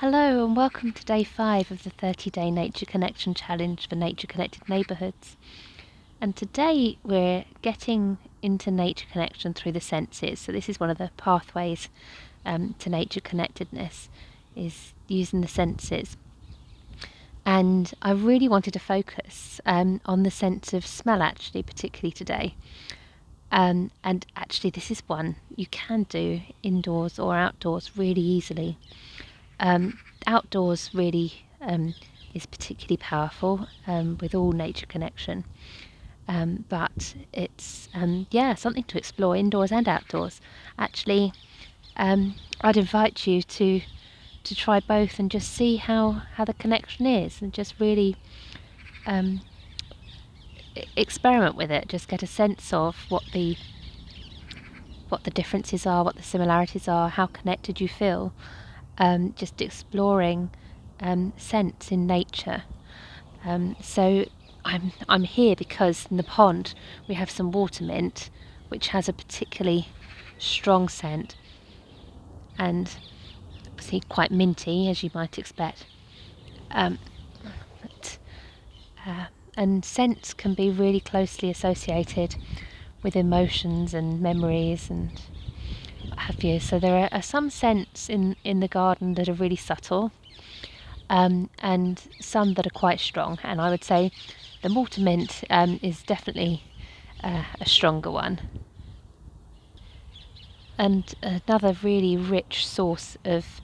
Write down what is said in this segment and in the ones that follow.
Hello and welcome to day 5 of the 30-day Nature Connection Challenge for Nature Connected Neighbourhoods. And today we're getting into nature connection through the senses. So this is one of the pathways to nature connectedness, is using the senses. And I really wanted to focus on the sense of smell, actually, particularly today. And actually this is one you can do indoors or outdoors really easily. Outdoors really is particularly powerful with all nature connection, but it's something to explore indoors and outdoors. Actually, I'd invite you to try both and just see how the connection is, and just really experiment with it. Just get a sense of what the differences are, what the similarities are, how connected you feel. Just exploring scents in nature. So I'm here because in the pond we have some water mint, which has a particularly strong scent, and obviously quite minty, as you might expect. But, and scents can be really closely associated with emotions and memories and what have you. So there are some scents in the garden that are really subtle, and some that are quite strong. And I would say the water mint is definitely a stronger one. And another really rich source of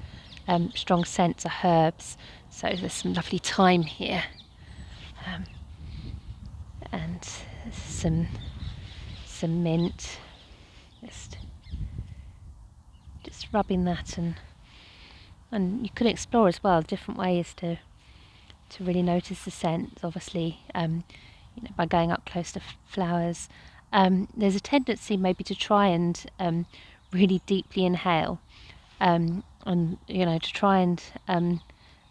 strong scents are herbs. So there's some lovely thyme here, and some mint. Just rubbing that, and you can explore as well different ways to really notice the scent. Obviously, by going up close to flowers. There's a tendency maybe to try and really deeply inhale, and to try and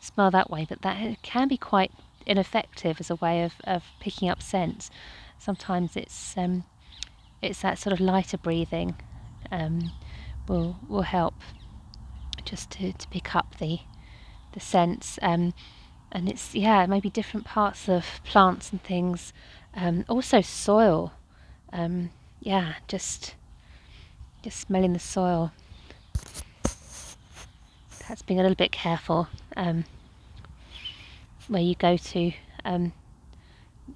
smell that way, but that can be quite ineffective as a way of picking up scents. Sometimes it's that sort of lighter breathing will help just to pick up the scents. And it's maybe different parts of plants and things, also soil. Just smelling the soil. That's being a little bit careful where you go to,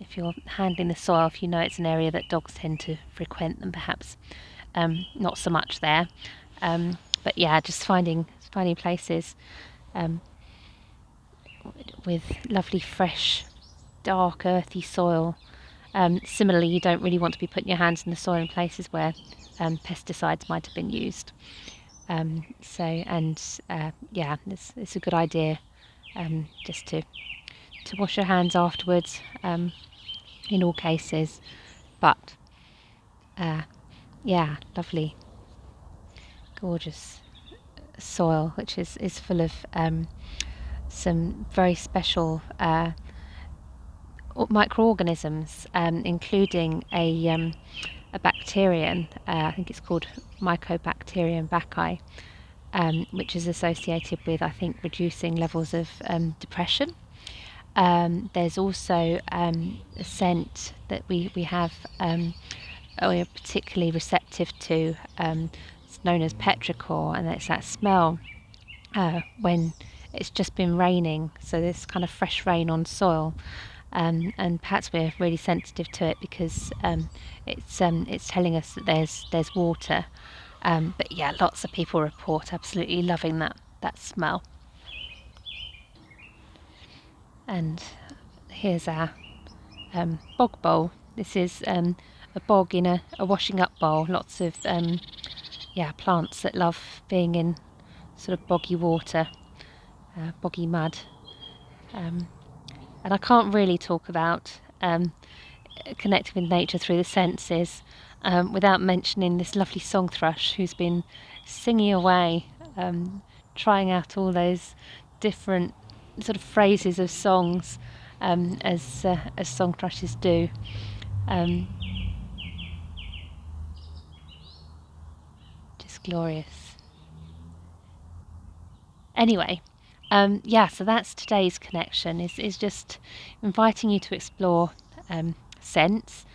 if you're handling the soil, if you know it's an area that dogs tend to frequent, then perhaps not so much there. But just finding places with lovely, fresh, dark, earthy soil. Similarly, you don't really want to be putting your hands in the soil in places where pesticides might have been used. It's a good idea just to wash your hands afterwards in all cases. But lovely, gorgeous soil, which is full of some very special microorganisms, including a bacterium. I think it's called Mycobacterium bacchae, which is associated with, I think, reducing levels of depression. There's also a scent that we have, we're particularly receptive to. It's known as petrichor, and it's that smell when it's just been raining, so there's kind of fresh rain on soil, and perhaps we're really sensitive to it because it's telling us that there's water. But lots of people report absolutely loving that smell. And here's our bog bowl. This is a bog in a washing up bowl. Lots of plants that love being in sort of boggy water, boggy mud. And I can't really talk about connecting with nature through the senses without mentioning this lovely song thrush who's been singing away, trying out all those different sort of phrases of songs, as song thrushes do. Just glorious. Anyway, Yeah, so that's today's connection, is just inviting you to explore scents.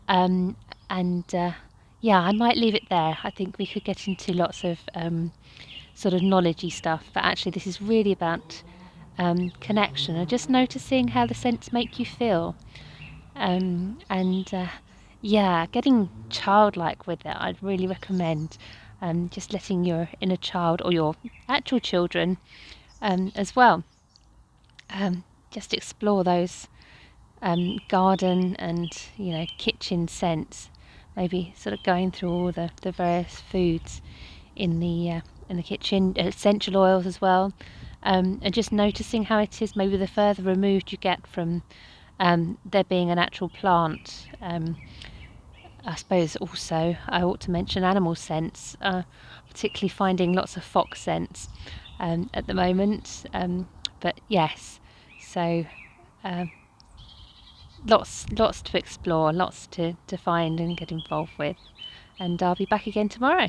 Um, and yeah, I might leave it there. I think we could get into lots of sort of knowledgey stuff, but actually, this is really about connection and just noticing how the scents make you feel. And yeah, getting childlike with it, I'd really recommend just letting your inner child or your actual children as well just explore those garden and kitchen scents. Maybe sort of going through all the various foods in the kitchen, essential oils as well, and just noticing how it is. Maybe the further removed you get from there being an actual plant. I suppose also I ought to mention animal scents, particularly finding lots of fox scents at the moment. But yes, so um, lots to explore, lots to find and get involved with. And I'll be back again tomorrow.